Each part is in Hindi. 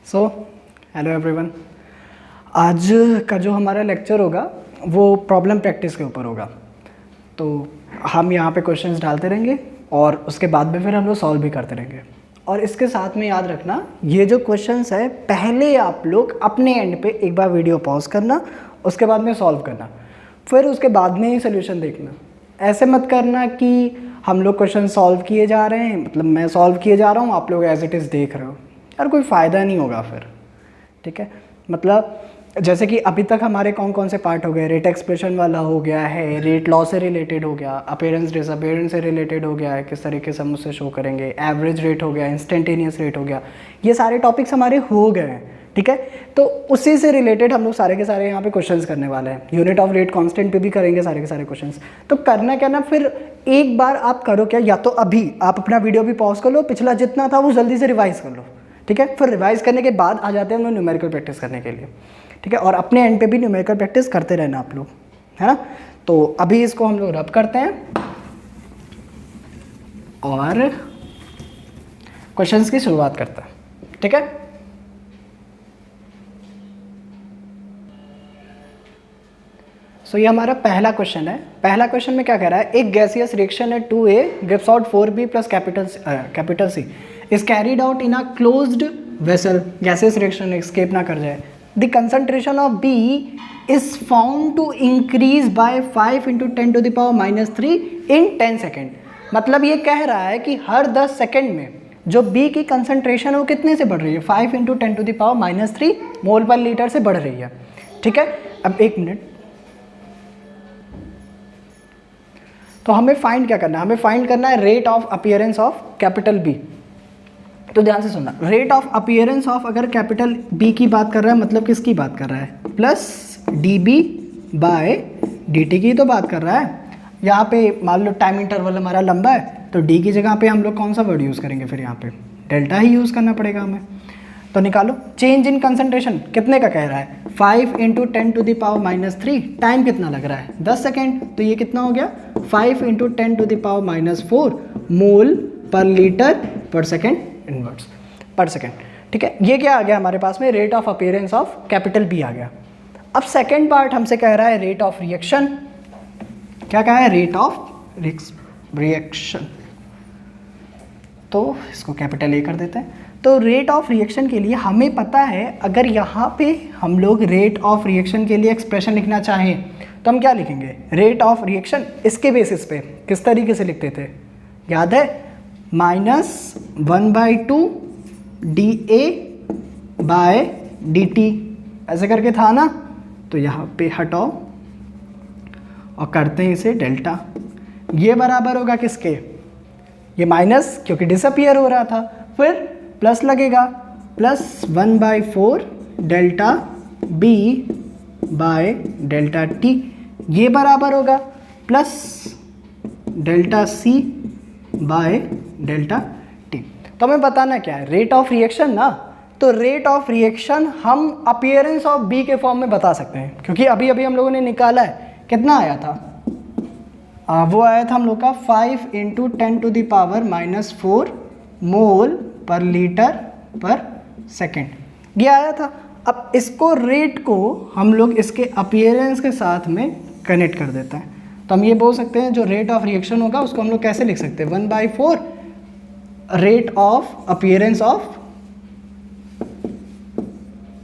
So hello everyone. आज का जो हमारा लेक्चर होगा वो प्रॉब्लम प्रैक्टिस के ऊपर होगा। तो हम यहाँ पे क्वेश्चंस डालते रहेंगे और उसके बाद में फिर हम लोग सॉल्व भी करते रहेंगे। और इसके साथ में याद रखना, ये जो क्वेश्चंस है पहले आप लोग अपने एंड पे एक बार वीडियो पॉज करना, उसके बाद में सॉल्व करना, फिर उसके बाद में ही सोल्यूशन देखना। ऐसे मत करना कि हम लोग क्वेश्चन सॉल्व किए जा रहे हैं, मतलब मैं सॉल्व किए जा रहा हूँ, आप लोग एज इट इज़ देख रहे हो, यार कोई फ़ायदा नहीं होगा फिर। ठीक है, मतलब जैसे कि अभी तक हमारे कौन कौन से पार्ट हो गए, रेट एक्सप्रेशन वाला हो गया है, रेट लॉ से रिलेटेड हो गया, अपीयरेंस डिसअपीयरेंस से रिलेटेड हो गया है, किस तरीके से हम उससे शो करेंगे, एवरेज रेट हो गया, इंस्टेंटेनियस रेट हो गया, ये सारे टॉपिक्स हमारे हो गए हैं। ठीक है, तो उसी से रिलेटेड हम लोग सारे के सारे यहाँ पे क्वेश्चंस करने वाले हैं। यूनिट ऑफ रेट कांस्टेंट पे भी करेंगे सारे के सारे क्वेश्चंस। तो करना क्या ना, फिर एक बार आप करो क्या, या तो अभी आप अपना वीडियो भी पॉज कर लो, पिछला जितना था वो जल्दी से रिवाइज कर लो। ठीक है, फिर रिवाइज करने के बाद आ जाते हैं हम लोग न्यूमेरिकल प्रैक्टिस करने के लिए। ठीक है, और अपने एंड पे भी न्यूमेरिकल प्रैक्टिस करते रहना आप लोग, है ना। तो अभी इसको हम लोग रब करते हैं और क्वेश्चंस की शुरुआत करते हैं। ठीक है, सो ये हमारा पहला क्वेश्चन है। पहला क्वेश्चन में क्या कह रहा है, एक गैसियस रिएक्शन है 2A gives out 4B plus capital C is carried out in a closed vessel. Gaseous reaction escape ना कर जाए। The concentration of B is found to increase by 5 × 10⁻³ in 10 second. मतलब ये कह रहा है कि हर 10 सेकेंड में जो B की कंसंट्रेशन है वो कितने से बढ़ रही है, 5 × 10⁻³ मोल पर लीटर से बढ़ रही है। ठीक है, अब एक मिनट, तो हमें फाइंड क्या करना है, हमें फाइंड करना है rate of appearance of capital B. तो ध्यान से सुनना, रेट ऑफ अपीयरेंस ऑफ अगर कैपिटल बी की बात कर रहा है, मतलब किसकी बात कर रहा है, plus D B by D T की तो बात कर रहा है। यहाँ पे मान लो टाइम इंटरवल हमारा लंबा है, तो डी की जगह पे हम लोग कौन सा वर्ड यूज़ करेंगे, फिर यहाँ पे डेल्टा ही यूज़ करना पड़ेगा हमें। तो निकालो, चेंज इन कंसंट्रेशन कितने का कह रहा है, 5 × 10⁻³ टाइम कितना लग रहा है, 10 सेकेंड। तो ये कितना हो गया, 5 × 10⁻⁴ मोल पर लीटर पर सेकेंड इनवर्स पर सेकेंड। ठीक है, ये क्या आ गया हमारे पास में, rate of appearance of capital B आ गया। अब सेकेंड पार्ट हमसे कह रहा है रेट ऑफ रिएक्शन। क्या कहा है, रेट ऑफ रिएक्शन। तो इसको कैपिटल ए कर देते हैं। तो रेट ऑफ रिएक्शन के लिए हमें पता है, अगर यहाँ पे हम लोग रेट ऑफ रिएक्शन के लिए एक्सप्रेशन लिखना चाहें तो हम क्या लिखेंगे, रेट ऑफ रिएक्शन। इसके बेसिस पे किस तरीके से लिखते थे, याद है, -1/2 dA/dt ऐसे करके था ना। तो यहाँ पे हटाओ और करते हैं इसे डेल्टा। ये बराबर होगा किसके, ये माइनस क्योंकि डिसअपियर हो रहा था, फिर प्लस लगेगा, +1/4 delta B by delta T, ये बराबर होगा plus delta C by delta T। तो हमें बताना क्या है, रेट ऑफ रिएक्शन ना। तो रेट ऑफ रिएक्शन हम अपीयरेंस ऑफ B के फॉर्म में बता सकते हैं, क्योंकि अभी अभी हम लोगों ने निकाला है, कितना आया था, वो आया था हम लोग का 5 × 10⁻⁴ मोल पर लीटर पर सेकेंड, ये आया था। अब इसको रेट को हम लोग इसके अपीयरेंस के साथ में कनेक्ट कर देते हैं। तो हम ये बोल सकते हैं जो रेट ऑफ रिएक्शन होगा उसको हम लोग कैसे लिख सकते हैं, 1/4 rate of appearance of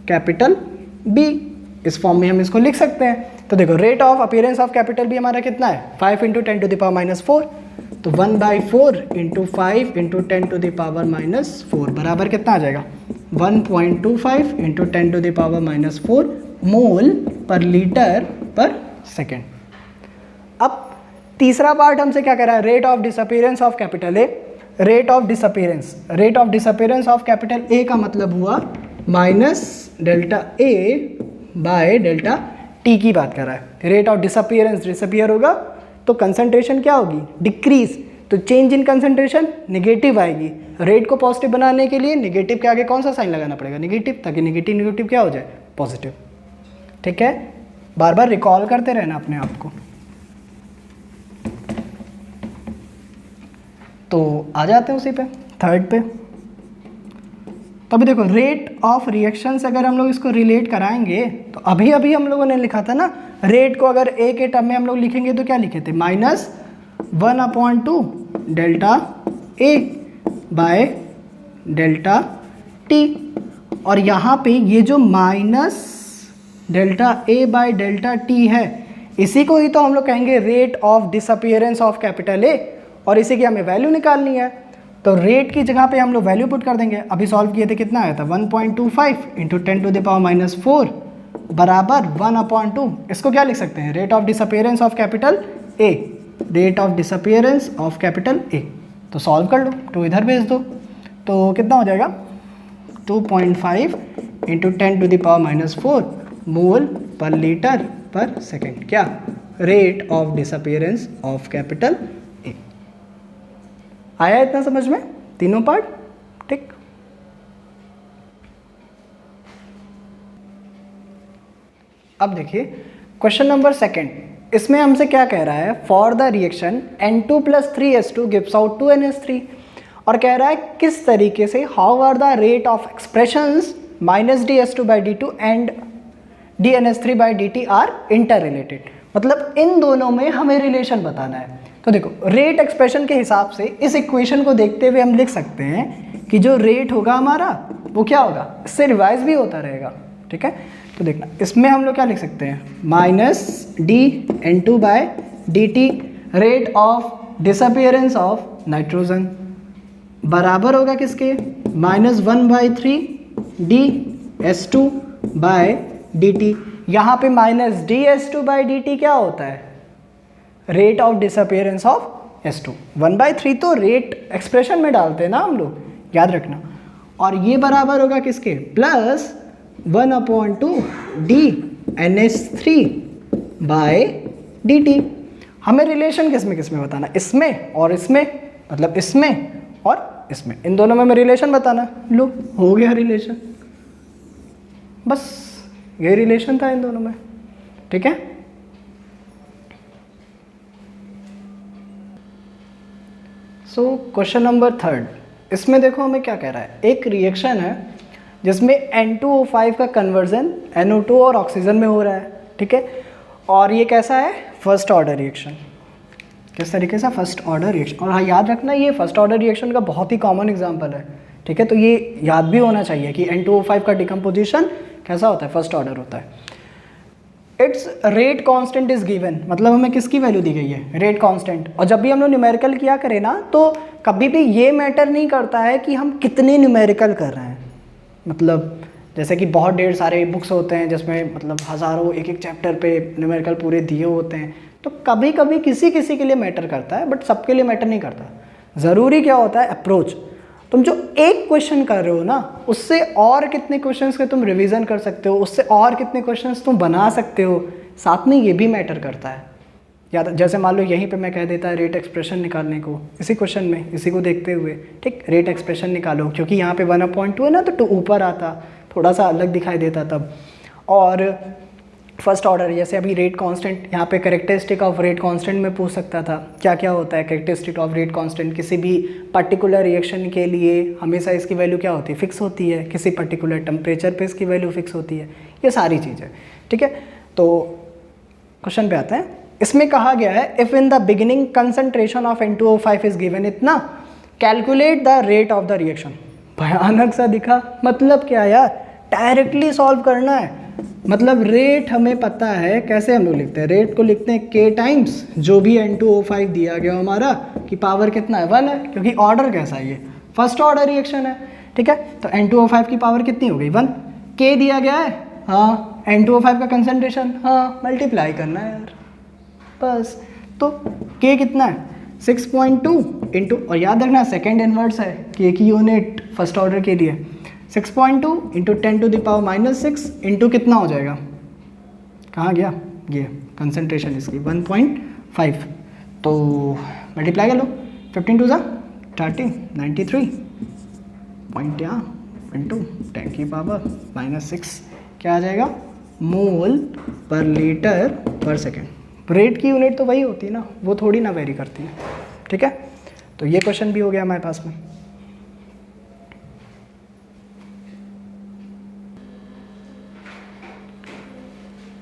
capital B, इस फॉर्म में हम इसको लिख सकते हैं। तो देखो, rate of appearance of capital B हमारा कितना है, 5 × 10⁻⁴। तो 1/4 × 5 × 10⁻⁴ बराबर कितना आ जाएगा, 1.25 × 10⁻⁴ मोल पर लीटर पर सेकेंड। अब तीसरा पार्ट हमसे क्या कह रहा है, rate of disappearance of capital A. Rate of disappearance of capital A का मतलब हुआ -delta A by delta T की बात कर रहा है। रेट ऑफ डिसअपीयर होगा तो कंसंट्रेशन क्या होगी, डिक्रीज। तो चेंज इन कंसंट्रेशन नेगेटिव आएगी। रेट को पॉजिटिव बनाने के लिए नेगेटिव के आगे कौन सा साइन लगाना पड़ेगा, नेगेटिव, ताकि नेगेटिव क्या हो जाए, पॉजिटिव। ठीक है, बार बार रिकॉल करते रहना अपने आप को। तो आ जाते हैं उसी पे, थर्ड पे। तो अभी देखो रेट ऑफ रिएक्शन से अगर हम लोग इसको रिलेट कराएंगे तो अभी अभी हम लोगों ने लिखा था ना, रेट को अगर ए के टर्म में हम लोग लिखेंगे तो क्या लिखे थे, -1/2 delta A by delta T. और यहाँ पे ये जो minus delta A by delta T है, इसी को ही तो हम लोग कहेंगे rate of disappearance of capital A, और इसी की हमें वैल्यू निकालनी है। तो रेट की जगह पे हम लोग वैल्यू पुट कर देंगे। अभी सॉल्व किए थे, कितना आया था, 1.25 × 10⁻⁴ बराबर 1/2। इसको क्या लिख सकते हैं, rate of disappearance of capital A, rate of disappearance of capital A. तो सॉल्व कर लो, तो इधर भेज दो, तो कितना हो जाएगा, 2.5 × 10⁻⁴ मोल पर लीटर पर सेकेंड, क्या, rate of disappearance of capital A. आया इतना समझ में, तीनों पार्ट, ठीक। अब देखिए क्वेश्चन नंबर सेकेंड, इसमें हमसे क्या कह रहा है, for the reaction N2 + 3H2 gives out 2NH3, और कह रहा है किस तरीके से, how are the rate of expressions -dH2/d2 and dNH3/dt are interrelated. मतलब इन दोनों में हमें रिलेशन बताना है। तो देखो रेट एक्सप्रेशन के हिसाब से इस इक्वेशन को देखते हुए हम लिख सकते हैं कि जो रेट होगा हमारा वो क्या होगा, इससे रिवाइज भी होता रहेगा, ठीक है। तो देखना इसमें हम लोग क्या लिख सकते हैं, -dN2/dt rate of disappearance of nitrogen बराबर होगा किसके, -1/3 dS2/dt। यहाँ पे -dS2/dt क्या होता है, rate of disappearance of S2। 1/3 तो रेट एक्सप्रेशन में डालते हैं ना हम लोग, याद रखना। और ये बराबर होगा किसके, +1/2 dNH3/dt। हमें रिलेशन किस में बताना, इसमें और इसमें, मतलब इसमें और इसमें, इन दोनों में हमें रिलेशन बताना। लो हो गया रिलेशन, बस ये रिलेशन था इन दोनों में, ठीक है। सो क्वेश्चन नंबर थर्ड, इसमें देखो हमें क्या कह रहा है, एक रिएक्शन है जिसमें N2O5 का कन्वर्जन NO2 और ऑक्सीजन में हो रहा है, ठीक है। और ये कैसा है, फर्स्ट ऑर्डर रिएक्शन, किस तरीके से, फर्स्ट ऑर्डर रिएक्शन। और हाँ याद रखना ये फर्स्ट ऑर्डर रिएक्शन का बहुत ही कॉमन एग्जांपल है, ठीक है। तो ये याद भी होना चाहिए कि N2O5 का डिकम्पोजिशन कैसा होता है, फर्स्ट ऑर्डर होता है। It's rate constant is given, मतलब हमें किसकी वैल्यू दी गई है, रेट कांस्टेंट। और जब भी हम लोग न्यूमेरिकल किया करें ना, तो कभी भी ये मैटर नहीं करता है कि हम कितने न्यूमेरिकल कर रहे हैं। मतलब जैसे कि बहुत ढेर सारे बुक्स होते हैं जिसमें मतलब हज़ारों एक चैप्टर पे न्यूमेरिकल पूरे दिए होते हैं, तो कभी कभी किसी के लिए मैटर करता है, बट सबके लिए मैटर नहीं करता। ज़रूरी क्या होता है, अप्रोच। तुम जो एक क्वेश्चन कर रहे हो ना, उससे और कितने क्वेश्चंस के तुम रिवीजन कर सकते हो, उससे और कितने क्वेश्चंस तुम बना सकते हो, साथ में ये भी मैटर करता है। या जैसे मान लो यहीं पे मैं कह देता है रेट एक्सप्रेशन निकालने को, इसी क्वेश्चन में, इसी को देखते हुए, ठीक, रेट एक्सप्रेशन निकालो, क्योंकि यहाँ पे 1/2 है ना, तो 2 ऊपर आता, थोड़ा सा अलग दिखाई देता तब। और फर्स्ट ऑर्डर, जैसे अभी रेट कांस्टेंट, यहाँ पे कैरेक्टरिस्टिक ऑफ रेट कांस्टेंट में पूछ सकता था, क्या क्या होता है कैरेक्टरिस्टिक ऑफ रेट कांस्टेंट। किसी भी पर्टिकुलर रिएक्शन के लिए हमेशा इसकी वैल्यू क्या होती है, फिक्स होती है, किसी पर्टिकुलर टेम्परेचर पे इसकी वैल्यू फिक्स होती है, ये सारी चीज़ें, ठीक है। तो क्वेश्चन पे आते हैं, इसमें कहा गया है if in the beginning concentration of N2O5 is given इतना, calculate the rate of the reaction. भयानक सा दिखा, मतलब क्या यार, डायरेक्टली सॉल्व करना है। मतलब रेट हमें पता है, कैसे हम लोग लिखते हैं, रेट को लिखते हैं K टाइम्स जो भी N2O5 दिया गया हमारा, कि पावर कितना है, 1 है, क्योंकि ऑर्डर कैसा है, ये फर्स्ट ऑर्डर रिएक्शन है, ठीक है। तो N2O5 की पावर कितनी हो गई, 1। K दिया गया है, हाँ, N2O5 का कंसंट्रेशन, हाँ, मल्टीप्लाई करना है यार, बस। तो K कितना है, 6.2 इंटू, और याद रखना सेकेंड इनवर्स है, K की यूनिट फर्स्ट ऑर्डर के लिए, 6.2 इंटू 10⁻⁶ इंटू कितना हो जाएगा, कहाँ गया ये कंसंट्रेशन इसकी, 1.5। तो मल्टीप्लाई कर लो, 15 2 30, 93 पॉइंट यहाँ इंटू 10⁻⁻6, क्या आ जाएगा, मोल पर लीटर पर सेकेंड। रेट की यूनिट तो वही होती है ना, वो थोड़ी ना वेरी करती है, ठीक है। तो ये क्वेश्चन भी हो गया हमारे पास में।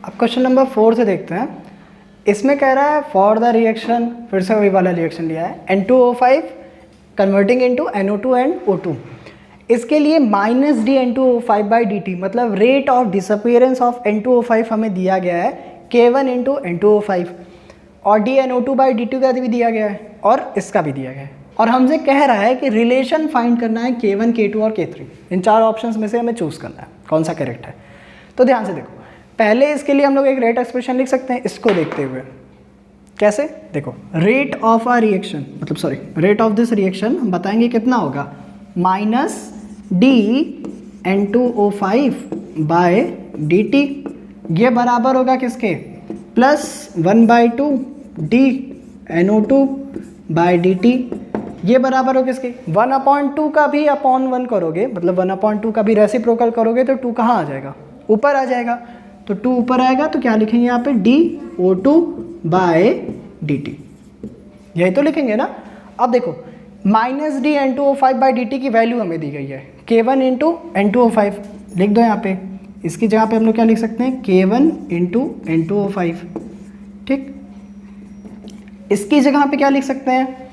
अब क्वेश्चन नंबर 4 से देखते हैं। इसमें कह रहा है फॉर द रिएक्शन, फिर से वही वाला रिएक्शन लिया है, N2O5 converting into NO2 and O2। इसके लिए -dN2O5/dt मतलब rate of disappearance of N2O5 हमें दिया गया है K1 इंटू N2O5 और dNO2/dt का भी दिया गया है और इसका भी दिया गया है, और हमसे कह रहा है कि रिलेशन फाइंड करना है K1, K2 और K3। इन 4 ऑप्शंस में से हमें चूज़ करना है कौन सा करेक्ट है। तो ध्यान से देखो, पहले इसके लिए हम लोग एक रेट एक्सप्रेशन लिख सकते हैं इसको देखते हुए। कैसे? देखो, रेट ऑफ आ रिएक्शन मतलब sorry rate of this reaction हम बताएंगे कितना होगा, -dN2O5/dt। ये बराबर होगा किसके, +1/2 dNO2/dt। ये बराबर हो किसके, 1/2 का भी अपॉन 1 करोगे मतलब 1/2 का भी रेसिप्रोकल करोगे तो 2 कहाँ आ जाएगा, ऊपर आ जाएगा। तो 2 ऊपर आएगा तो क्या लिखेंगे यहाँ पे, dO2/dt। यही तो लिखेंगे ना। अब देखो -dN2O5/dt की वैल्यू हमें दी गई है K1 इंटू N2O5, लिख दो यहाँ पे। इसकी जगह पे हम लोग क्या लिख सकते हैं, K1 इंटू N2O5। ठीक, इसकी जगह पे क्या लिख सकते हैं,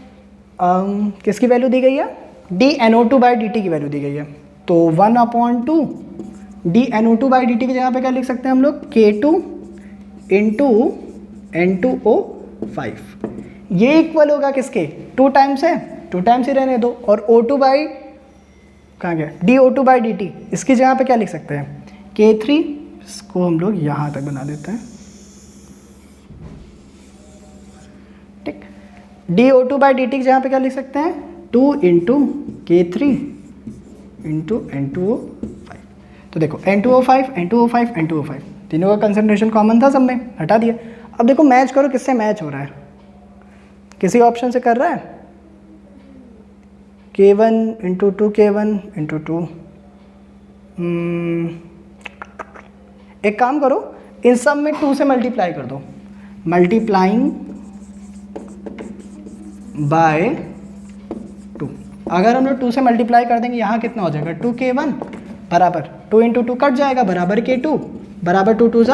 किसकी वैल्यू दी गई है, dNO2/dt की वैल्यू दी गई है। तो 1/2 dNO2/dt की जगह पे क्या लिख सकते हैं हम लोग, K2 इंटू N2O5। ये इक्वल होगा किसके, 2 टाइम्स है, 2 टाइम्स ही रहने दो, और O2 बाई कहाँ गया, dO2/dt। इसकी जगह पे क्या लिख सकते हैं, K3। इसको हम लोग यहाँ तक बना देते हैं। ठीक, dO2/dt की जगह पे क्या लिख सकते हैं, 2 इंटू K3 इंटू N2O5। तो देखो N2O5 N2O5 N2O5 तीनों का कंसंट्रेशन कॉमन था, सब में हटा दिया। अब देखो मैच करो, किससे मैच हो रहा है, किसी ऑप्शन से कर रहा है, K1 इंटू 2 K1 इंटू 2। एक काम करो, इन सब में 2 से मल्टीप्लाई कर दो, मल्टीप्लाइंग बाय 2। अगर हम लोग 2 से मल्टीप्लाई कर देंगे यहाँ कितना हो जाएगा, 2K1 बराबर 2 इंटू 2 कट जाएगा बराबर K2 बराबर 2 2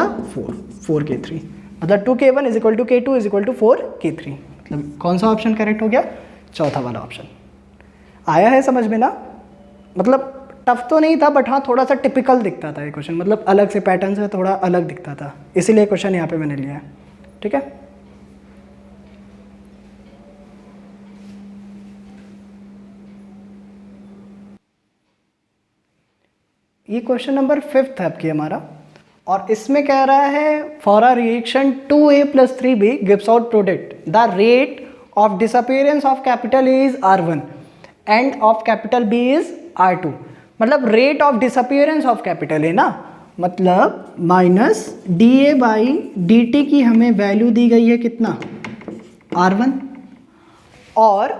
4K3। मतलब 2K1 is equal to K2 is equal to 4K3। मतलब कौन सा ऑप्शन करेक्ट हो गया, चौथा वाला ऑप्शन। आया है समझ में ना, मतलब टफ तो नहीं था बट हाँ थोड़ा सा टिपिकल दिखता था ये क्वेश्चन, मतलब अलग से पैटर्न से थोड़ा अलग दिखता था, इसीलिए क्वेश्चन यहाँ पे मैंने लिया है। ठीक है, ये क्वेश्चन नंबर 5 है आपकी हमारा, और इसमें कह रहा है for a reaction 2A + 3B gives out product the rate of disappearance of capital A is R1 end of capital B is R2। मतलब rate of disappearance of capital A ना, मतलब -dA/dt की हमें वैल्यू दी गई है कितना, R1, और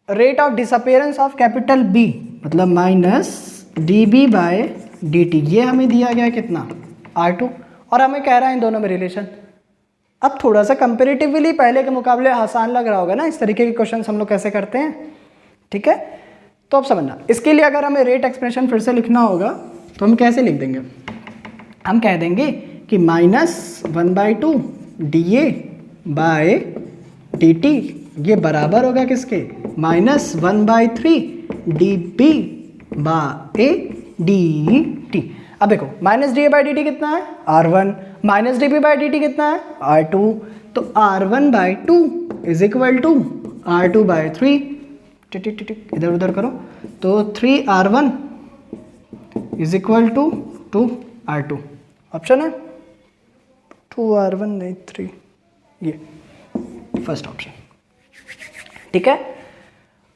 rate of disappearance of capital B मतलब -dB/dt ये हमें दिया गया है कितना, R2, और हमें कह रहा है इन दोनों में रिलेशन। अब थोड़ा सा कंपेरेटिवली पहले के मुकाबले आसान लग रहा होगा ना इस तरीके के क्वेश्चन हम लोग कैसे करते हैं। ठीक है, तो अब समझना, इसके लिए अगर हमें रेट एक्सप्रेशन फिर से लिखना होगा तो हम कैसे लिख देंगे, हम कह देंगे कि -1/2 dA/dt ये बराबर होगा किसके, -1/3 dB/dt। अब देखो -dA/dt कितना है, R1, -dB/dt कितना है, R2। तो R1/2 is equal to R2/3। इधर उधर करो तो 3R1 is equal to 2R2। Option है 2R1 नहीं 3, ये फर्स्ट ऑप्शन। ठीक है,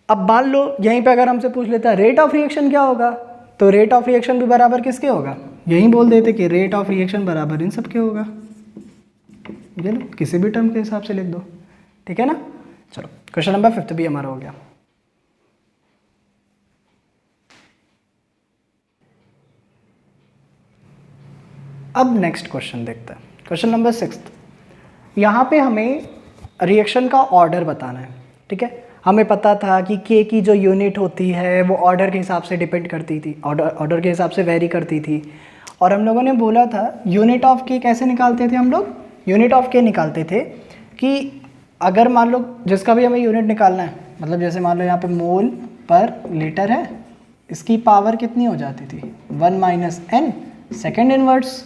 अब मान लो यहीं पे अगर हमसे पूछ लेता है रेट ऑफ रिएक्शन क्या होगा, तो रेट ऑफ रिएक्शन भी बराबर किसके होगा, यहीं बोल देते कि रेट ऑफ रिएक्शन बराबर इन सब के होगा। ये लो किसी भी टर्म के हिसाब से लिख दो। ठीक है ना, चलो क्वेश्चन नंबर 5 भी हमारा हो गया। अब नेक्स्ट क्वेश्चन देखते हैं, क्वेश्चन नंबर 6। यहाँ पे हमें रिएक्शन का ऑर्डर बताना है। ठीक है, हमें पता था कि के की जो यूनिट होती है वो ऑर्डर के हिसाब से डिपेंड करती थी, ऑर्डर के हिसाब से वेरी करती थी, और हम लोगों ने बोला था यूनिट ऑफ के कैसे निकालते थे हम लोग, यूनिट ऑफ के निकालते थे कि अगर मान लो जिसका भी हमें यूनिट निकालना है, मतलब जैसे मान लो यहाँ पे मोल पर लीटर है, इसकी पावर कितनी हो जाती थी 1 माइनस n सेकेंड इनवर्स।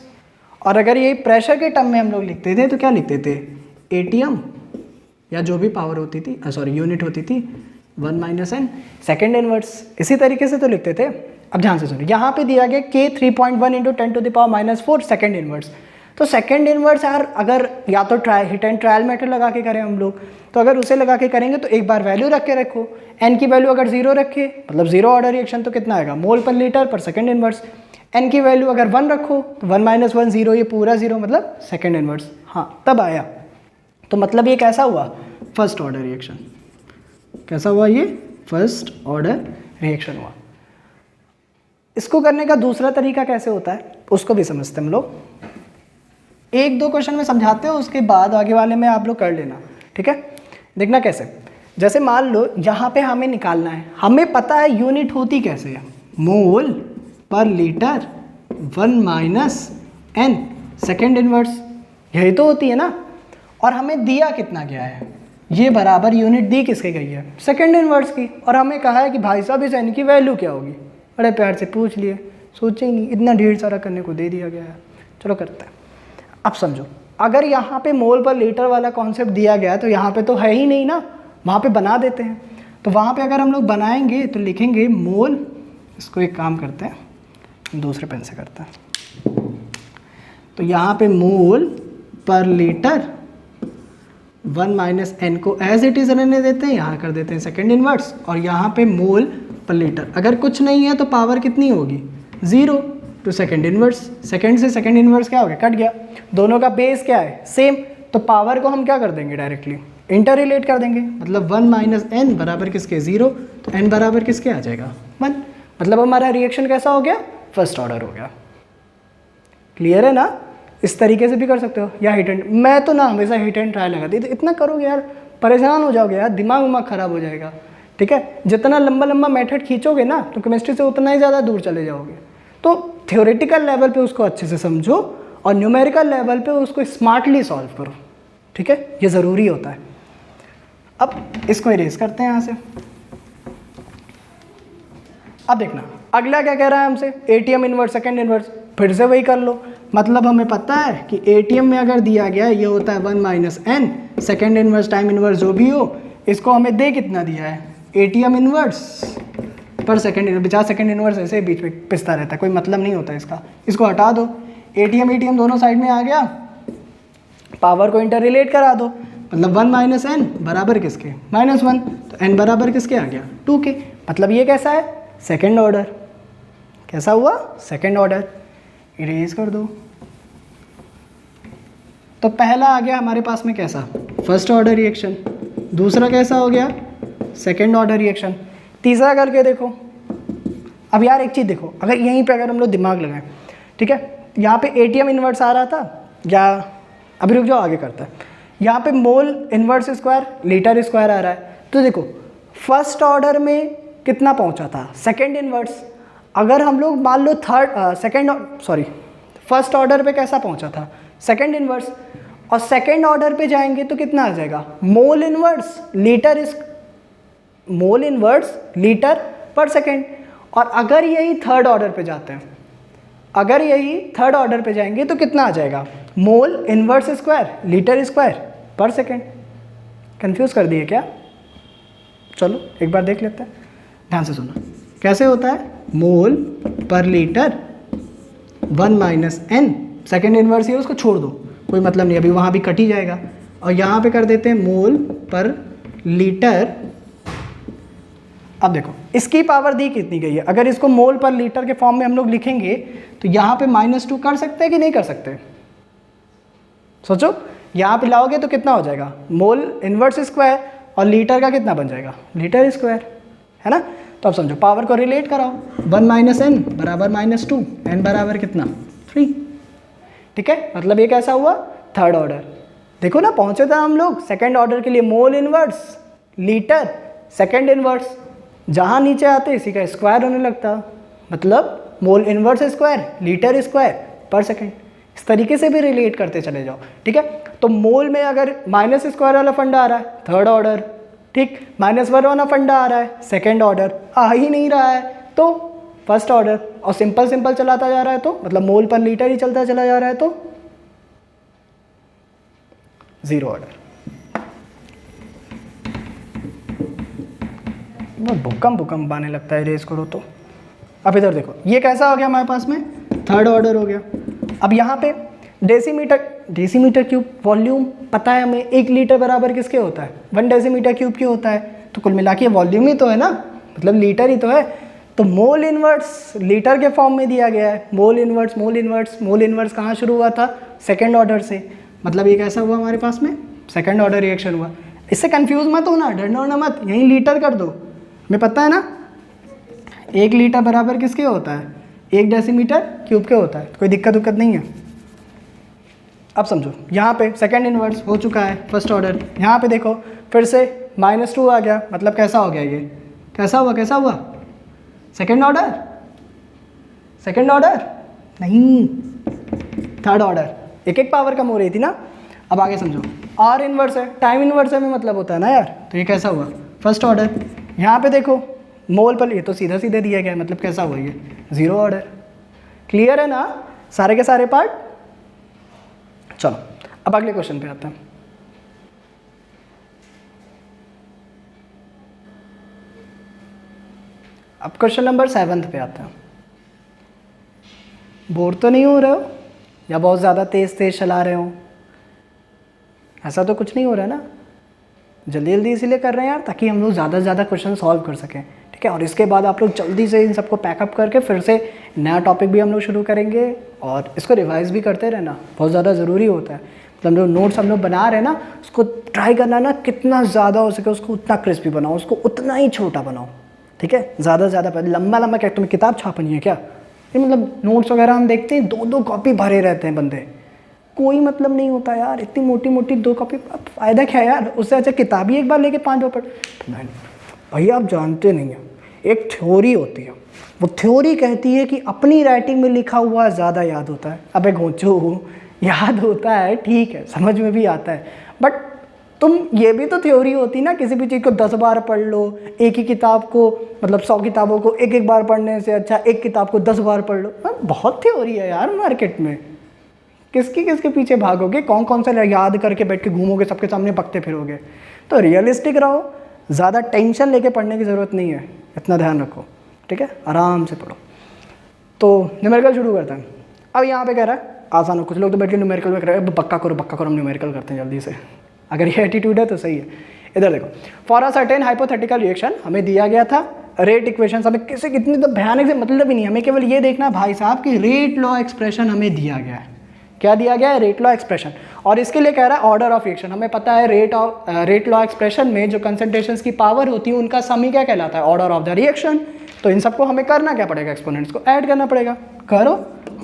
और अगर यही प्रेशर के टर्म में हम लोग लिखते थे तो क्या लिखते थे, ATM या जो भी पावर होती थी सॉरी यूनिट होती थी 1 माइनस n सेकेंड इनवर्स, इसी तरीके से तो लिखते थे। अब ध्यान से सुनिए, यहाँ पे दिया गया K 3.1 इंटू 10⁻⁻⁴ सेकेंड इनवर्स। तो सेकेंड इनवर्स यार अगर या तो हिट एंड ट्रायल मेथड लगा के करें हम लोग, तो अगर उसे लगा के करेंगे तो एक बार वैल्यू रख के रखो, n की वैल्यू अगर 0 रखे मतलब 0 ऑर्डर रिएक्शन तो कितना आएगा मोल पर लीटर पर सेकेंड इनवर्स, n की वैल्यू अगर 1 रखो तो 1 माइनस 1 0, ये पूरा 0 मतलब सेकेंड इनवर्स। हाँ तब आया, तो मतलब ये कैसा हुआ फर्स्ट ऑर्डर रिएक्शन, कैसा हुआ ये फर्स्ट ऑर्डर रिएक्शन हुआ। इसको करने का दूसरा तरीका कैसे होता है उसको भी समझते हम लोग, एक दो क्वेश्चन में समझाते हो उसके बाद आगे वाले में आप लोग कर लेना, ठीक है। देखना कैसे, जैसे मान लो यहाँ पे हमें निकालना है, हमें पता है यूनिट होती कैसे है, मोल पर litre 1 minus n second inverse, यही तो होती है ना। और हमें दिया कितना गया है, ये बराबर यूनिट दी किसके गई है सेकेंड इनवर्स की, और हमें कहा है कि भाई साहब इस n की वैल्यू क्या होगी, बड़े प्यार से पूछ लिए, सोचे ही नहीं, इतना ढेर सारा करने को दे दिया गया है, चलो करते हैं। अब समझो, अगर यहाँ पे मोल पर लीटर वाला कॉन्सेप्ट दिया गया है तो यहाँ पे तो है ही नहीं ना, वहाँ पे बना देते हैं। तो वहाँ पे अगर हम लोग बनाएंगे तो लिखेंगे मोल, इसको एक काम करते हैं दूसरे पेन से करते हैं, तो यहाँ पे मोल पर लीटर 1 माइनस n को एज इट इज़ रहने देते हैं, यहाँ कर देते हैं सेकेंड इनवर्स, और यहाँ पे मोल पर लीटर अगर कुछ नहीं है तो पावर कितनी होगी 0 टू सेकेंड इनवर्स, सेकेंड से सेकेंड इनवर्स क्या हो गया कट गया, दोनों का बेस क्या है सेम, तो पावर को हम क्या कर देंगे डायरेक्टली इंटर रिलेट कर देंगे, मतलब 1 माइनस n बराबर किसके 0, तो n बराबर किसके आ जाएगा 1, मतलब हमारा रिएक्शन कैसा हो गया फर्स्ट ऑर्डर हो गया। क्लियर है ना, इस तरीके से भी कर सकते हो, या हिट एंड, मैं तो ना हमेशा हिट एंड ट्रायल लगाती, तो इतना करोगे यार परेशान हो जाओगे यार, दिमाग उमाग खराब हो जाएगा, ठीक है। जितना लंबा लंबा मेथड खींचोगे ना तो केमिस्ट्री से उतना ही ज़्यादा दूर चले जाओगे। तो थ्योरेटिकल लेवल पे उसको अच्छे से समझो और न्यूमेरिकल लेवल पे उसको स्मार्टली सॉल्व करो, ठीक है, ये ज़रूरी होता है। अब इसको इरेज करते हैं यहाँ से। अब देखना अगला क्या कह रहा है हमसे, ATM इनवर्स सेकेंड इनवर्स, फिर से वही कर लो, मतलब हमें पता है कि ATM में अगर दिया गया है ये होता है 1 minus n second inverse time inverse जो भी हो, इसको हमें दे कितना दिया है ATM इनवर्स पर सेकेंड इनवर्स, 50 सेकेंड इनवर्स ऐसे बीच में पिसता रहता है, कोई मतलब नहीं होता इसका, इसको हटा दो, ATM दोनों साइड में आ गया, पावर को इंटर रिलेट करा दो, मतलब 1 माइनस n बराबर किसके -1, तो n बराबर किसके आ गया 2 के, मतलब ये कैसा है सेकेंड ऑर्डर, कैसा हुआ सेकेंड ऑर्डर, इरेज कर दो। तो पहला आ गया हमारे पास में कैसा फर्स्ट ऑर्डर रिएक्शन, दूसरा कैसा हो गया सेकेंड ऑर्डर रिएक्शन, तीसरा करके देखो। अब यार एक चीज़ देखो, अगर यहीं पे अगर हम लोग दिमाग लगाएं, ठीक है, यहाँ पे ATM इनवर्स आ रहा था, या अभी रुक जाओ आगे करता है, यहाँ पे mole inverse square litre square आ रहा है, तो देखो फर्स्ट ऑर्डर में कितना पहुँचा था सेकेंड इनवर्स, अगर हम लोग मान लो फर्स्ट ऑर्डर पे कैसा पहुँचा था सेकेंड इनवर्स, और सेकेंड ऑर्डर पे जाएंगे तो कितना आ जाएगा मोल इनवर्स लीटर पर सेकेंड, और अगर यही थर्ड ऑर्डर पे जाते हैं, अगर यही थर्ड ऑर्डर पे जाएंगे तो कितना आ जाएगा मोल इनवर्स स्क्वायर लीटर स्क्वायर पर सेकेंड। कंफ्यूज कर दिए क्या, चलो एक बार देख लेते हैं, ध्यान से सुनो कैसे होता है, मोल पर litre 1 minus n second inverse, ये उसको छोड़ दो कोई मतलब नहीं, अभी वहाँ भी कट ही जाएगा, और यहाँ पे कर देते हैं मोल पर लीटर। अब देखो इसकी पावर दी कितनी गई है, अगर इसको मोल पर लीटर के फॉर्म में हम लोग लिखेंगे तो यहाँ पे -2 कर सकते हैं कि नहीं कर सकते, सोचो यहाँ पे लाओगे तो कितना हो जाएगा मोल इनवर्स स्क्वायर, और लीटर का कितना बन जाएगा लीटर स्क्वायर, है ना। तो अब समझो पावर को रिलेट कराओ, 1 माइनस n बराबर -2, n बराबर कितना 3, ठीक है, मतलब ये कैसा हुआ थर्ड ऑर्डर। देखो ना पहुँचे थे हम लोग सेकेंड ऑर्डर के लिए, mole inverse litre second inverse, जहाँ नीचे आते इसी का स्क्वायर होने लगता, मतलब मोल इनवर्स स्क्वायर लीटर स्क्वायर पर सेकेंड। इस तरीके से भी रिलेट करते चले जाओ, ठीक है। तो मोल में अगर माइनस स्क्वायर वाला फंडा आ रहा है थर्ड ऑर्डर, ठीक, -1 वाला फंडा आ रहा है सेकेंड ऑर्डर, आ ही नहीं रहा है तो फर्स्ट ऑर्डर, और सिंपल सिंपल चलाता जा रहा है तो मतलब मोल पर लीटर ही चलता चला जा रहा है तो जीरो ऑर्डर। भूकंप आने लगता है रेस करो तो। अब इधर देखो ये कैसा हो गया हमारे पास में थर्ड ऑर्डर हो गया। अब यहाँ पे डेसीमीटर क्यूब वॉल्यूम पता है हमें, 1 लीटर बराबर किसके होता है 1 डेसीमीटर क्यूब के होता है, तो कुल मिला के वॉल्यूम ही तो है ना, मतलब लीटर ही तो है। तो मोल इनवर्स लीटर के फॉर्म में दिया गया है, मोल इनवर्स कहाँ शुरू हुआ था सेकेंड ऑर्डर से, मतलब ये कैसा हुआ हमारे पास में सेकेंड ऑर्डर रिएक्शन हुआ। इससे कंफ्यूज मत होना, डरना मत, यहीं लीटर कर दो, हमें पता है ना 1 लीटर बराबर किसके होता है 1 डेसीमीटर क्यूब के होता है, तो कोई दिक्कत नहीं है। अब समझो यहाँ पे सेकेंड इनवर्स हो चुका है फर्स्ट ऑर्डर, यहाँ पे देखो फिर से -2 आ गया, मतलब कैसा हो गया ये, कैसा हुआ सेकेंड ऑर्डर नहीं थर्ड ऑर्डर, एक पावर कम हो रही थी ना। अब आगे समझो आर इनवर्स है, टाइम इनवर्स है में मतलब होता है ना यार, तो ये कैसा हुआ फर्स्ट ऑर्डर। यहाँ पे देखो मोल पर ये तो सीधा दिया गया है, मतलब कैसा हुआ ये जीरो ऑर्डर। क्लियर है ना सारे के सारे पार्ट। चलो अब अगले क्वेश्चन पे आते हैं। अब क्वेश्चन नंबर 7 पे आते हैं। बोर तो नहीं हो रहे हो या बहुत ज़्यादा तेज़ चला रहे हो, ऐसा तो कुछ नहीं हो रहा है ना, जल्दी इसीलिए कर रहे हैं यार ताकि हम लोग ज़्यादा से ज़्यादा क्वेश्चन सॉल्व कर सकें, ठीक है। और इसके बाद आप लोग जल्दी से इन सबको पैकअप करके फिर से नया टॉपिक भी हम लोग शुरू करेंगे और इसको रिवाइज भी करते रहना बहुत ज़्यादा ज़रूरी होता है। मतलब जो नोट्स हम लोग बना रहे हैं ना उसको ट्राई करना ना कितना ज़्यादा हो सके उसको उतना क्रिस्पी बनाओ, उसको उतना ही छोटा बनाओ, ठीक है। ज़्यादा से ज़्यादा लंबा क्या तुम्हें किताब छापनी है क्या, ये मतलब नोट्स वगैरह हम देखते हैं 2-2 कॉपी भरे रहते हैं बंदे, कोई मतलब नहीं होता यार, इतनी मोटी 2 कॉपी फ़ायदा क्या है यार, उससे अच्छा किताब ही एक बार लेके 5 बार पढ़। भैया आप जानते नहीं हैं, एक थ्योरी होती है, वो थ्योरी कहती है कि अपनी राइटिंग में लिखा हुआ ज़्यादा याद होता है। अबे घोंचो, याद होता है ठीक है, समझ में भी आता है, बट तुम ये भी तो थ्योरी होती ना, किसी भी चीज़ को 10 बार पढ़ लो, एक ही किताब को मतलब 100 किताबों को एक बार पढ़ने से अच्छा एक किताब को 10 बार पढ़ लो। बहुत थ्योरी है यार मार्केट में, किसके पीछे भागोगे, कौन सा याद करके बैठ के घूमोगे, सबके सामने बकते फिरोगे। तो रियलिस्टिक रहो, ज़्यादा टेंशन लेके पढ़ने की ज़रूरत नहीं है, इतना ध्यान रखो, ठीक है, आराम से पढ़ो। तो न्यूमेरिकल शुरू करते हैं। अब यहाँ पे कह रहा है आसान हो, कुछ लोग तो बैठ के न्यूमेरिकल में कह रहे हैं पक्का करो हम न्यूमेरिकल करते हैं जल्दी से, अगर ये एटीट्यूड है तो सही है। इधर देखो for a certain hypothetical reaction हमें दिया गया था रेट इक्वेशन, हमें किसी कितनी तो भयानक से मतलब ही नहीं, हमें केवल ये देखना भाई साहब कि रेट लॉ एक्सप्रेशन हमें दिया गया है, क्या दिया गया है रेट लॉ एक्सप्रेशन, और इसके लिए कह रहा है ऑर्डर ऑफ रिएक्शन। हमें पता है रेट लॉ एक्सप्रेशन में जो कंसंट्रेशंस की पावर होती है उनका सम ही क्या कहलाता है ऑर्डर ऑफ द रिएक्शन। तो इन सबको हमें करना क्या पड़ेगा, एक्सपोनेंट्स को ऐड करना पड़ेगा। करो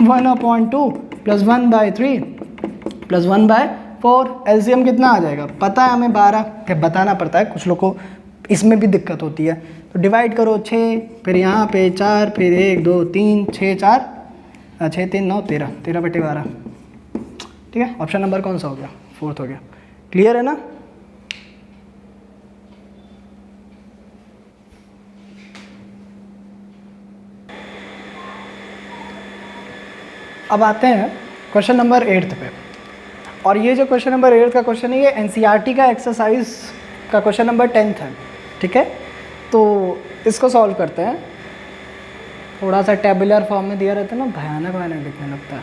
1/2 + 1/3 + 1/4, एलसीएम कितना आ जाएगा पता है हमें 12, क्या बताना पड़ता है, कुछ लोग को इसमें भी दिक्कत होती है। तो डिवाइड करो 6, फिर यहाँ पे 4, फिर 1 2 3 6 4 6 3 9 13 13/12, ठीक है। ऑप्शन नंबर कौन सा हो गया, 4th हो गया। क्लियर है ना। अब आते हैं क्वेश्चन नंबर 8 पे, और ये जो क्वेश्चन नंबर 8 का क्वेश्चन है ये एनसीईआरटी का एक्सरसाइज का क्वेश्चन नंबर 10 है, ठीक है। तो इसको सॉल्व करते हैं। थोड़ा सा टेबुलर फॉर्म में दिया रहता है ना, भयानक दिखने लगता है,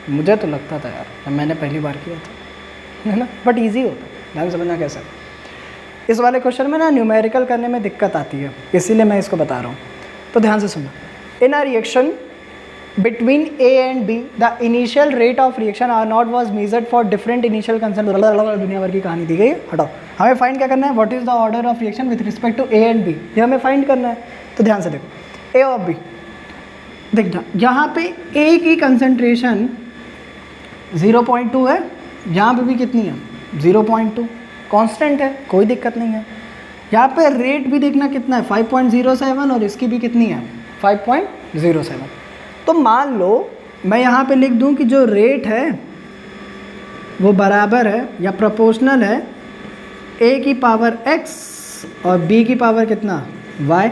मुझे तो लगता था यार जब मैंने पहली बार किया था, है ना, बट ईजी होता है, ध्यान समझना कैसा। इस वाले क्वेश्चन में ना न्यूमेरिकल करने में दिक्कत आती है, इसीलिए मैं इसको बता रहा हूँ, तो ध्यान से सुनो। In a reaction between A and B, the initial rate of reaction R0 was measured for different initial constant, दुनिया भर की कहानी दी गई है, हटाओ। हमें फाइंड क्या करना है, what is the order of reaction with respect to A and B, ये हमें फाइंड करना है। तो ध्यान से देखो A और B, देखना यहाँ पे A की कंसंट्रेशन 0.2 है, यहाँ पे भी कितनी है 0.2, कांस्टेंट है, कोई दिक्कत नहीं है। यहाँ पे रेट भी देखना कितना है 5.07, और इसकी भी कितनी है 5.07, 0.07। तो मान लो मैं यहाँ पे लिख दूँ कि जो रेट है वो बराबर है या प्रोपोर्शनल है a की पावर x और b की पावर कितना y।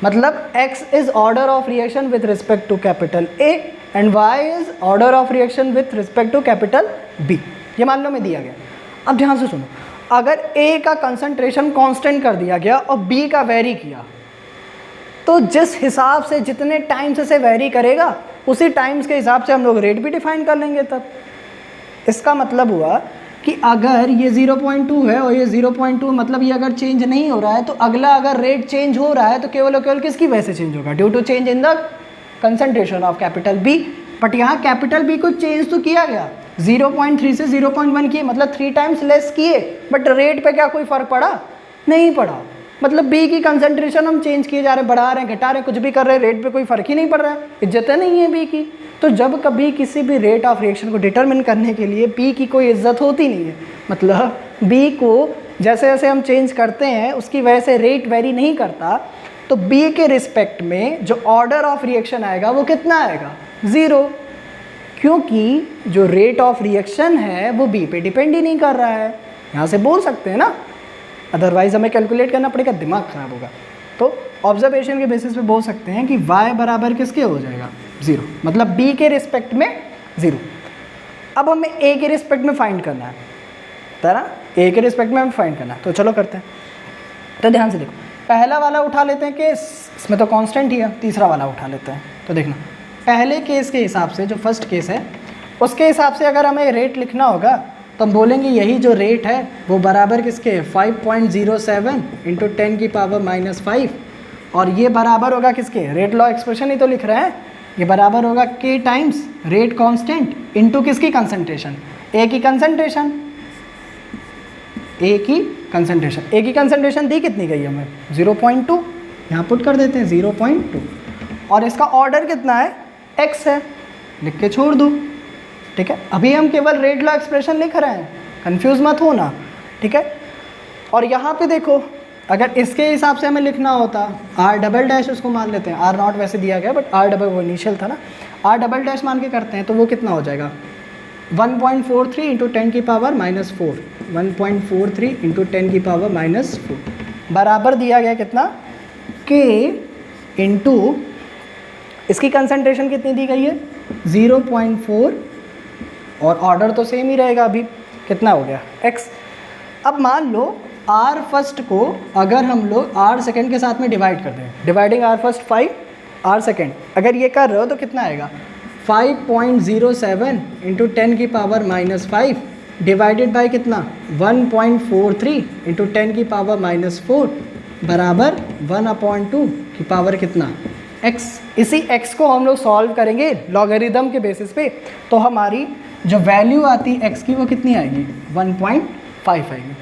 मतलब x is order of reaction with respect to capital A and y is order of reaction with respect to capital B। ये मान लो में दिया गया। अब ध्यान से सुनो, अगर A का कंसंट्रेशन कांस्टेंट कर दिया गया और B का वेरी किया, तो जिस हिसाब से जितने टाइम्स से वेरी करेगा उसी टाइम्स के हिसाब से हम लोग रेट भी डिफाइन कर लेंगे। तब इसका मतलब हुआ कि अगर ये 0.2 है और ये 0.2, मतलब ये अगर चेंज नहीं हो रहा है तो अगला अगर रेट चेंज हो रहा है तो केवल और केवल किसकी वजह से चेंज होगा, due to change in the concentration of capital B. But यहाँ कैपिटल बी को चेंज तो किया गया, 0.3 से 0.1 किए, मतलब 3 टाइम्स लेस किए, बट रेट पे क्या कोई फर्क पड़ा? नहीं पड़ा। मतलब बी की कंसंट्रेशन हम चेंज किए जा रहे हैं, बढ़ा रहे हैं, घटा रहे हैं, कुछ भी कर रहे हैं, रेट पे कोई फर्क ही नहीं पड़ रहा है, इज्जत नहीं है बी की। तो जब कभी किसी भी रेट ऑफ रिएक्शन को डिटरमिन करने के लिए बी की कोई इज्जत होती नहीं है, मतलब बी को जैसे जैसे हम चेंज करते हैं उसकी वजह से रेट वेरी नहीं करता, तो बी के रिस्पेक्ट में जो ऑर्डर ऑफ रिएक्शन आएगा वो कितना आएगा? 0, क्योंकि जो रेट ऑफ रिएक्शन है वो बी पे डिपेंड ही नहीं कर रहा है। यहाँ से बोल सकते हैं ना, अदरवाइज हमें कैलकुलेट करना पड़ेगा, दिमाग खराब होगा। तो ऑब्जर्वेशन के बेसिस पे बोल सकते हैं कि y बराबर किसके हो जाएगा? 0, मतलब b के रिस्पेक्ट में 0। अब हमें a के रिस्पेक्ट में फाइंड करना है, तरह a के रिस्पेक्ट में हमें फाइंड करना है। तो चलो करते हैं। तो ध्यान से देखो, पहला वाला उठा लेते हैं केस, इसमें तो कांस्टेंट ही है। तीसरा वाला उठा लेते हैं। तो देखना, पहले केस के हिसाब से, जो फर्स्ट केस है उसके हिसाब से अगर हमें रेट लिखना होगा तो हम बोलेंगे यही जो रेट है वो बराबर किसके? 5.07 इंटू 10 की पावर -5, और ये बराबर होगा किसके? रेट लॉ एक्सप्रेशन ही तो लिख रहे हैं, ये बराबर होगा k times rate constant into किसकी कंसंट्रेशन? A की कंसंट्रेशन। A की कंसंट्रेशन दी कितनी गई हमें? 0.2, यहाँ पुट कर देते हैं 0.2, और इसका ऑर्डर कितना है? x है, लिख के छोड़ दो, ठीक है। अभी हम केवल रेट लॉ एक्सप्रेशन लिख रहे हैं, कंफ्यूज मत होना, ठीक है। और यहाँ पे देखो, अगर इसके हिसाब से हमें लिखना होता r डबल डैश, उसको मान लेते हैं, r नॉट वैसे दिया गया बट r डबल वो इनिशियल था ना, r डबल डैश मान के करते हैं तो वो कितना हो जाएगा? 1.43 इंटू 10 की पावर -4, 1.43 इंटू 10 की पावर -4 बराबर दिया गया कितना? k इंटू इसकी कंसंट्रेशन कितनी दी गई है? 0.4, और ऑर्डर तो सेम ही रहेगा, अभी कितना हो गया? x। अब मान लो r फर्स्ट को अगर हम लोग r सेकेंड के साथ में डिवाइड कर दें, dividing r first 5 r second, अगर ये कर रहे हो तो कितना आएगा? 5.07 इंटू 10 की पावर -5 डिवाइडेड बाय कितना? 1.43 इंटू 10 की पावर -4 बराबर 1/2 की पावर कितना? x। इसी x को हम लोग सॉल्व करेंगे लॉगरिदम के बेसिस पे, तो हमारी जो वैल्यू आती है x की वो कितनी आएगी? 1.5 आएगी।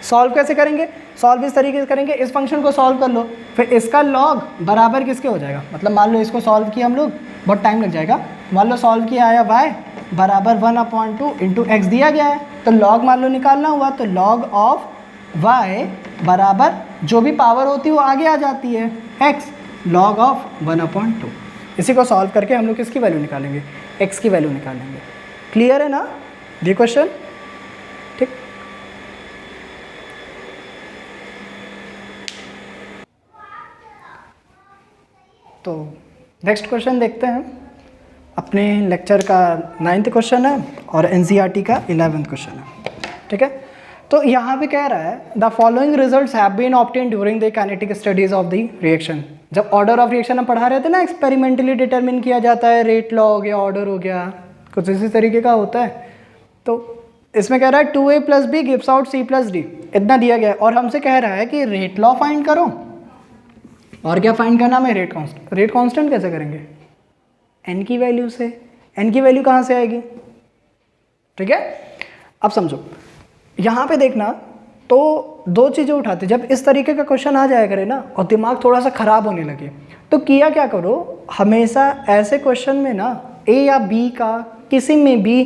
सॉल्व कैसे करेंगे? सॉल्व इस तरीके से करेंगे, इस फंक्शन को सॉल्व कर लो, फिर इसका लॉग बराबर किसके हो जाएगा? मतलब मान लो इसको सॉल्व किया हम लोग, बहुत टाइम लग जाएगा, मान लो सॉल्व किया आया y बराबर 1/2 इंटू x दिया गया है, तो लॉग मान लो निकालना हुआ, तो लॉग ऑफ y बराबर जो भी पावर होती है वो आगे आ जाती है, x, लॉग ऑफ 1/2। इसी को सॉल्व करके हम लोग किसकी वैल्यू निकालेंगे? x की वैल्यू निकालेंगे। क्लियर है ना ये क्वेश्चन? ठीक। तो नेक्स्ट क्वेश्चन देखते हैं। अपने लेक्चर का 9th क्वेश्चन है और एनसीईआरटी का 11th क्वेश्चन है, ठीक है। तो यहाँ पे कह रहा है the following results have been obtained during the kinetic studies of the reaction. जब ऑर्डर ऑफ रिएक्शन हम पढ़ा रहे थे ना, एक्सपेरिमेंटली डिटरमिन किया जाता है, रेट लॉ हो गया, ऑर्डर हो गया, कुछ इसी तरीके का होता है। तो इसमें कह रहा है 2a + b gives out c + d, इतना दिया गया है, और हमसे कह रहा है कि रेट लॉ फाइंड करो। और क्या फाइंड करना है? Rate constant. रेट कांस्टेंट कैसे करेंगे? n की वैल्यू से। n की वैल्यू कहाँ से आएगी? ठीक है, अब समझो, यहाँ पे देखना, तो दो चीज़ें उठाते, जब इस तरीके का क्वेश्चन आ जाया करे ना और दिमाग थोड़ा सा ख़राब होने लगे, तो किया क्या करो, हमेशा ऐसे क्वेश्चन में ना a या b का किसी में भी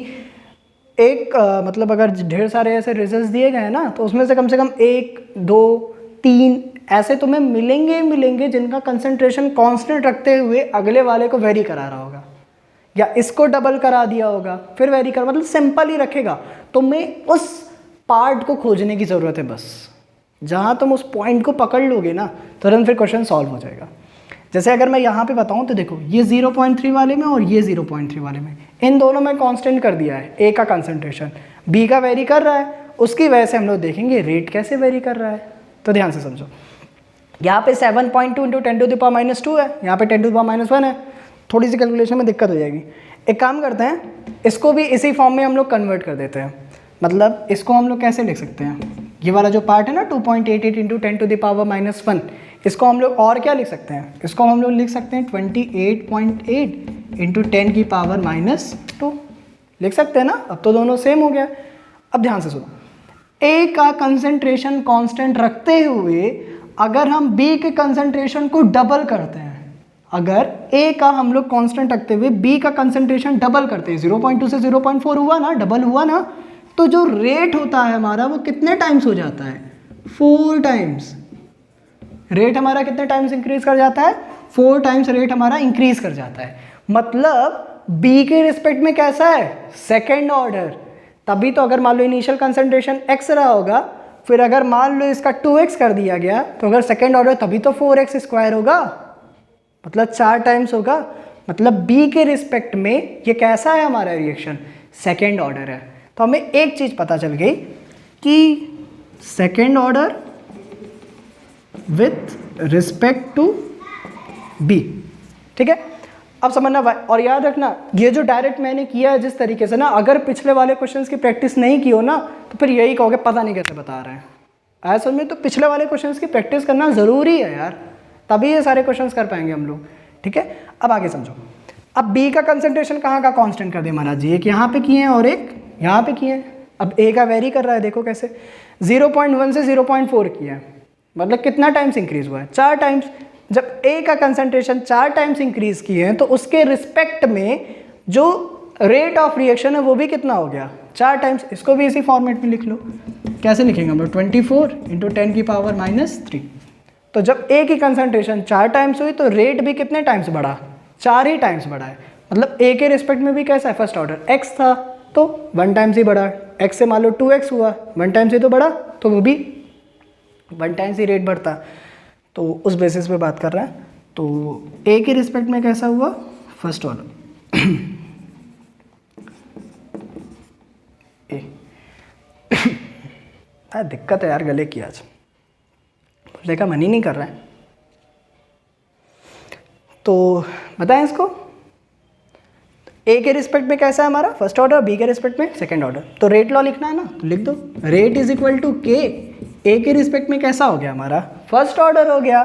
एक मतलब अगर ढेर सारे ऐसे रिजल्ट्स दिए गए हैं ना, तो उसमें से कम 1, 2, 3 ऐसे तुम्हें मिलेंगे ही मिलेंगे जिनका कंसंट्रेशन कांस्टेंट रखते हुए अगले वाले को वेरी करा रहा होगा, या इसको डबल करा दिया होगा फिर वेरी कर, मतलब सिंपल ही रखेगा। तुम्हें उस पार्ट को खोजने की ज़रूरत है बस, जहाँ तुम उस पॉइंट को पकड़ लोगे ना तुरंत फिर क्वेश्चन सॉल्व हो जाएगा। जैसे अगर मैं यहाँ पे बताऊँ तो देखो ये 0.3 वाले में और ये 0.3 वाले में, इन दोनों में कांस्टेंट कर दिया है ए का कंसंट्रेशन, बी का वेरी कर रहा है, उसकी वजह से हम लोग देखेंगे रेट कैसे वेरी कर रहा है। तो ध्यान से समझो, यहाँ पे 7.2 इंटू 10⁻² है, यहाँ पे 10⁻1 है, थोड़ी सी कैलकुलेशन में दिक्कत हो जाएगी। एक काम करते हैं, इसको भी इसी फॉर्म में हम लोग कन्वर्ट कर देते हैं। मतलब इसको हम लोग कैसे लिख सकते हैं, ये वाला जो पार्ट है ना 2.88 इंटू 10⁻1, इसको हम लोग और क्या लिख सकते हैं, इसको हम लोग लिख सकते हैं 28.8 इंटू 10⁻² लिख सकते हैं ना। अब तो दोनों सेम हो गया। अब ध्यान से सुनो, ए का कंसंट्रेशन कांस्टेंट रखते हुए अगर हम बी के कंसंट्रेशन को डबल करते हैं, अगर ए का हम लोग कांस्टेंट रखते हुए बी का कंसंट्रेशन डबल करते हैं, 0.2 से 0.4 हुआ ना, डबल हुआ ना, तो जो रेट होता है हमारा वो कितने टाइम्स हो जाता है, 4 टाइम्स। रेट हमारा कितने टाइम्स इंक्रीज कर जाता है, 4 टाइम्स रेट हमारा इंक्रीज कर जाता है। मतलब बी के रिस्पेक्ट में कैसा है, सेकेंड ऑर्डर। तभी तो अगर मान लो इनिशियल कंसंट्रेशन x रहा होगा, फिर अगर मान लो इसका 2x कर दिया गया, तो अगर सेकेंड ऑर्डर तभी तो 4x² होगा, मतलब 4 टाइम्स होगा। मतलब b के रिस्पेक्ट में ये कैसा है हमारा रिएक्शन, सेकेंड ऑर्डर है। तो हमें एक चीज़ पता चल गई कि second order with respect to b, ठीक है। अब समझना भाई, और याद रखना ये जो डायरेक्ट मैंने किया है जिस तरीके से ना, अगर पिछले वाले क्वेश्चंस की प्रैक्टिस नहीं की हो ना तो फिर यही कहोगे पता नहीं कैसे बता रहे हैं। ऐसा में तो पिछले वाले क्वेश्चंस की प्रैक्टिस करना ज़रूरी है यार, तभी ये सारे क्वेश्चंस कर पाएंगे हम लोग, ठीक है। अब आगे समझो, अब बी का कंसंट्रेशन कहाँ का कांस्टेंट कर दिया महाराज जी, एक यहाँ पे किए हैं और एक यहाँ पे किए हैं। अब ए का वेरी कर रहा है, देखो कैसे, 0.1 से 0.4 किया है, मतलब कितना टाइम्स इंक्रीज हुआ है, 4 टाइम्स। जब ए का कंसंट्रेशन 4 टाइम्स इंक्रीज किए हैं तो उसके रिस्पेक्ट में जो रेट ऑफ रिएक्शन है वो भी कितना हो गया, 4 टाइम्स। इसको भी इसी फॉर्मेट में लिख लो, कैसे लिखेंगे हम लोग, 24 इंटू 10⁻³ तो जब ए की कंसंट्रेशन 4 टाइम्स हुई तो रेट भी कितने टाइम्स बढ़ा, 4 ही टाइम्स बढ़ा है। मतलब ए के रिस्पेक्ट में भी कैसा है, फर्स्ट ऑर्डर x था तो 1 टाइम्स ही बढ़ा, x से मान लो 2x हुआ, 1 टाइम्स ही तो बढ़ा, तो वो भी 1 टाइम्स ही रेट बढ़ता। तो उस बेसिस पे बात कर रहे हैं। तो ए के रिस्पेक्ट में कैसा हुआ, फर्स्ट ऑर्डर ए दिक्कत है यार गले की आज, बोलने का मन ही नहीं कर रहा है। तो बताएं इसको, ए के रिस्पेक्ट में कैसा है हमारा फर्स्ट ऑर्डर, बी के रिस्पेक्ट में सेकंड ऑर्डर। तो रेट लॉ लिखना है ना, तो लिख दो, रेट इज इक्वल टू के। ए के रिस्पेक्ट में कैसा हो गया हमारा, फर्स्ट ऑर्डर हो गया,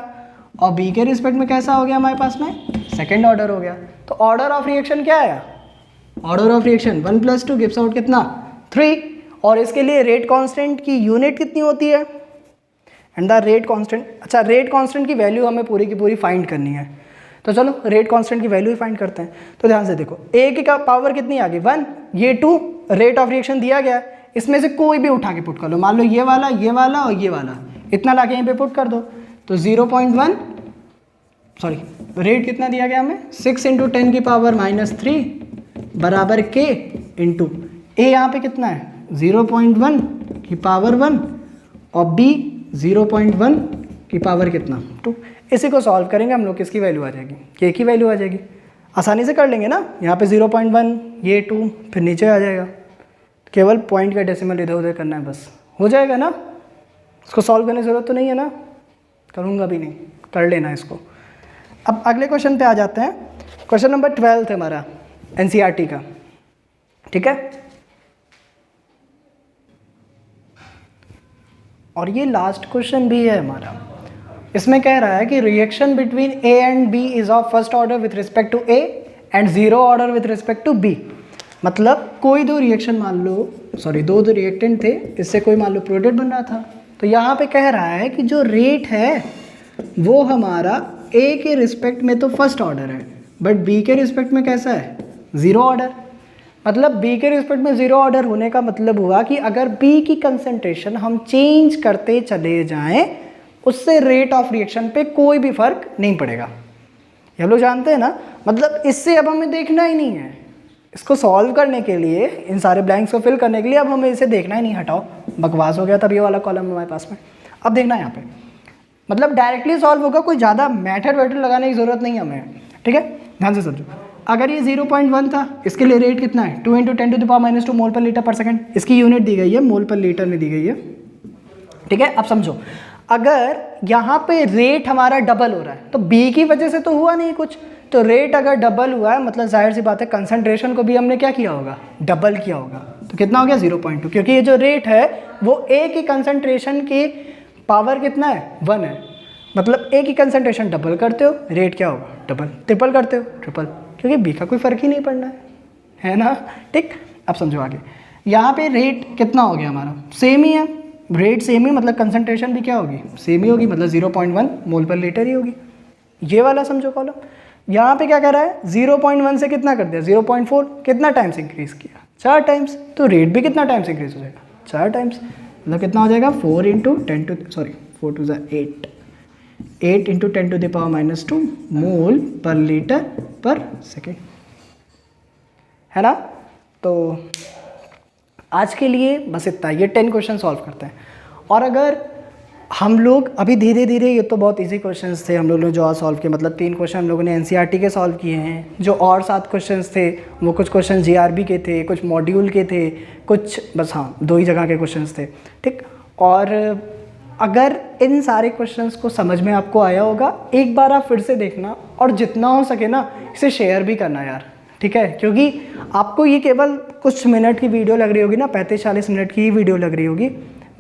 और बी के रिस्पेक्ट में कैसा हो गया हमारे पास में, सेकंड ऑर्डर हो गया। तो ऑर्डर ऑफ रिएक्शन क्या आया, order of reaction 1 + 2 gives out कितना, 3। और इसके लिए रेट कांस्टेंट की यूनिट कितनी होती है, एंड द रेट कांस्टेंट। अच्छा, रेट कांस्टेंट की वैल्यू हमें पूरी की पूरी फाइंड करनी है, तो चलो रेट कांस्टेंट की वैल्यू ही फाइंड करते हैं। तो ध्यान से देखो, ए की का पावर कितनी आ गई 1, ये 2, रेट ऑफ रिएक्शन दिया गया है, इसमें से कोई भी उठा के पुट कर लो, मान लो ये वाला और ये वाला, इतना ला के यहीं पे पुट कर दो। तो 0.1 सॉरी रेट कितना दिया गया हमें, 6 इंटू 10⁻³ बराबर के इंटू ए यहाँ पे कितना है 0.1 की पावर 1 और बी 0.1 की पावर कितना 2। इसी को सॉल्व करेंगे हम लोग, किसकी वैल्यू आ जाएगी, के की वैल्यू आ जाएगी। आसानी से कर लेंगे ना, यहाँ पे 0.1 ये 2 फिर नीचे आ जाएगा, केवल पॉइंट का डेसिमल इधर उधर करना है बस, हो जाएगा ना। इसको सॉल्व करने की ज़रूरत तो नहीं है ना, करूँगा भी नहीं, कर लेना इसको। अब अगले क्वेश्चन पे आ जाते हैं। क्वेश्चन नंबर 12 है हमारा एनसीईआरटी का, ठीक है। और ये लास्ट क्वेश्चन भी है हमारा। इसमें कह रहा है कि reaction between A and B is of first order with respect to A and zero order with respect to B. मतलब कोई दो रिएक्शन मान लो, दो रिएक्टेंट थे, इससे कोई मान लो प्रोडक्ट बन रहा था। तो यहाँ पे कह रहा है कि जो रेट है वो हमारा ए के रिस्पेक्ट में तो फर्स्ट ऑर्डर है, बट बी के रिस्पेक्ट में कैसा है, ज़ीरो ऑर्डर। मतलब बी के रिस्पेक्ट में ज़ीरो ऑर्डर होने का मतलब हुआ कि अगर बी की कंसंट्रेशन हम चेंज करते चले जाएं उससे रेट ऑफ रिएक्शन पे कोई भी फर्क नहीं पड़ेगा। ये हम लोग जानते हैं ना, मतलब इससे अब हमें देखना ही नहीं है। इसको सॉल्व करने के लिए, इन सारे ब्लैंक्स को फिल करने के लिए अब हमें इसे देखना ही नहीं। हटाओ, बकवास हो गया तब ये वाला कॉलम हमारे पास में। अब देखना यहाँ पे, मतलब डायरेक्टली सॉल्व होगा, कोई ज़्यादा मैथड वैथड लगाने की ज़रूरत नहीं है हमें, ठीक है। ध्यान से समझो, अगर ये 0.1 था, इसके लिए रेट कितना है 2 × 10⁻² मोल पर लीटर पर सेकंड। इसकी यूनिट दी गई है, मोल पर लीटर में दी गई है, ठीक है। अब समझो, अगर यहाँ पे रेट हमारा डबल हो रहा है तो बी की वजह से तो हुआ नहीं कुछ, तो रेट अगर डबल हुआ है मतलब जाहिर सी बात है कंसंट्रेशन को भी हमने क्या किया होगा, डबल किया होगा। तो कितना हो गया 0.2, क्योंकि ये जो रेट है वो एक ही कंसंट्रेशन की पावर कितना है 1 है, मतलब एक ही कंसंट्रेशन डबल करते हो रेट क्या होगा डबल, ट्रिपल करते हो ट्रिपल, क्योंकि बी का कोई फ़र्क ही नहीं पड़ना है ना, ठीक। अब समझो आगे, यहाँ पे रेट कितना हो गया हमारा, सेम ही है, रेट सेम ही मतलब कंसंट्रेशन भी क्या होगी सेम ही होगी, मतलब 0.1 मोल पर लीटर ही होगी। ये वाला समझो कॉलम। यहाँ पे क्या कर रहा है 0.1 से कितना कर दिया 0.4, कितना टाइम्स इंक्रीज़ किया 4 टाइम्स, तो रेट भी कितना टाइम्स इंक्रीज हो जाएगा 4 टाइम्स, मतलब कितना हो जाएगा 4 × 10⁻², मोल पर लीटर पर सेकेंड, है ना। तो आज के लिए बस इतना, ये 10 क्वेश्चन सॉल्व करते हैं। और अगर हम लोग अभी धीरे धीरे, ये तो बहुत इजी क्वेश्चंस थे हम लोगों ने जो आज सॉल्व किए, मतलब 3 क्वेश्चन हम लोगों ने एनसीईआरटी के सॉल्व किए हैं, जो और 7 क्वेश्चंस थे वो कुछ क्वेश्चन जीआरबी के थे, कुछ मॉड्यूल के थे, कुछ बस हाँ 2 ही जगह के क्वेश्चंस थे, ठीक। और अगर इन सारे क्वेश्चंस को समझ में आपको आया होगा, एक बार आप फिर से देखना और जितना हो सके ना इसे शेयर भी करना यार, ठीक है। क्योंकि आपको ये केवल कुछ मिनट की वीडियो लग रही होगी ना, 35-40 मिनट की ही वीडियो लग रही होगी,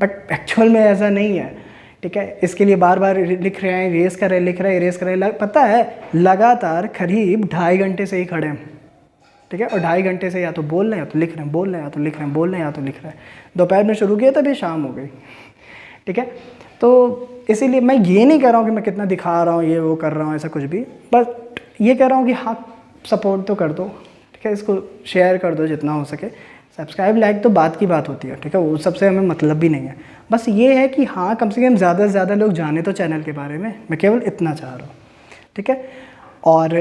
बट एक्चुअल में ऐसा नहीं है, ठीक है। इसके लिए बार बार लिख रहे हैं, इरेज कर रहे हैं, लिख रहे हैं, इरेज कर रहे हैं, पता है लगातार करीब 2.5 घंटे से ही खड़े हैं, ठीक है। और 2.5 घंटे से या तो बोल रहे हैं या तो लिख रहे हैं, बोल रहे हैं या तो लिख रहे हैं, बोल रहे हैं या तो लिख रहे हैं। दोपहर में शुरू किया तभी शाम हो गई, ठीक है। तो इसीलिए मैं ये नहीं कर रहा हूँ कि मैं कितना दिखा रहा हूँ, ये वो कर रहा हूँ, ऐसा कुछ भी, बट ये कह रहा हूँ कि हाँ सपोर्ट तो कर दो, ठीक है। इसको शेयर कर दो जितना हो सके, सब्सक्राइब लाइक तो बात की बात होती है, ठीक है, वो सबसे हमें मतलब भी नहीं है। बस ये है कि हाँ कम से कम ज़्यादा से ज़्यादा लोग जाने तो चैनल के बारे में, मैं केवल इतना चाह रहा हूँ, ठीक है। और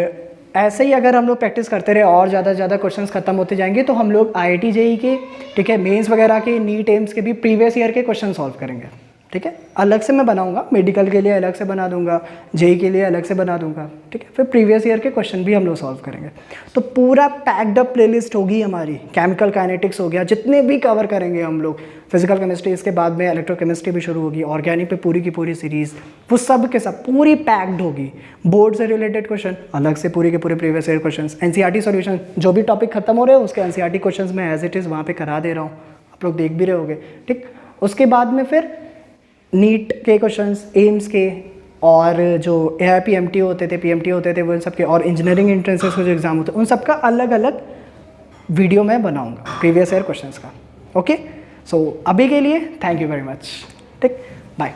ऐसे ही अगर हम लोग प्रैक्टिस करते रहे और ज़्यादा से ज़्यादा क्वेश्चंस खत्म होते जाएंगे, तो हम लोग IIT JEE के, ठीक है, मेंस वगैरह के, नीट एम्स के भी प्रीवियस ईयर के क्वेश्चन सॉल्व करेंगे, ठीक है। अलग से मैं बनाऊंगा, मेडिकल के लिए अलग से बना दूंगा, JEE के लिए अलग से बना दूंगा, ठीक है। फिर प्रीवियस ईयर के क्वेश्चन भी हम लोग सॉल्व करेंगे। तो पूरा पैक्ड अप प्लेलिस्ट होगी हमारी, केमिकल काइनेटिक्स हो गया, जितने भी कवर करेंगे हम लोग, फिजिकल केमिस्ट्री, इसके बाद में इलेक्ट्रोकेमिस्ट्री भी शुरू होगी, ऑर्गेनिक पे पूरी की पूरी सीरीज़, वो सब के सब पूरी पैक्ड होगी। बोर्ड से रिलेटेड क्वेश्चन अलग से, पूरे के पूरे previous year question, NCERT solution, जो भी टॉपिक खत्म हो रहे हैं उसके NCERT क्वेश्चन मैं एज इट इज़ वहाँ पर करा दे रहा हूँ, आप लोग देख भी रहे होगे, ठीक। उसके बाद में फिर नीट के क्वेश्चंस, एम्स के, और जो AIPMT होते थे, PMT होते थे, वो इन सब के, और इंजीनियरिंग एंट्रेंसेस के जो एग्ज़ाम होते हैं उन सब का अलग अलग वीडियो मैं बनाऊंगा प्रीवियस ईयर क्वेश्चंस का, ओके। सो अभी के लिए थैंक यू वेरी मच, ठीक, बाय।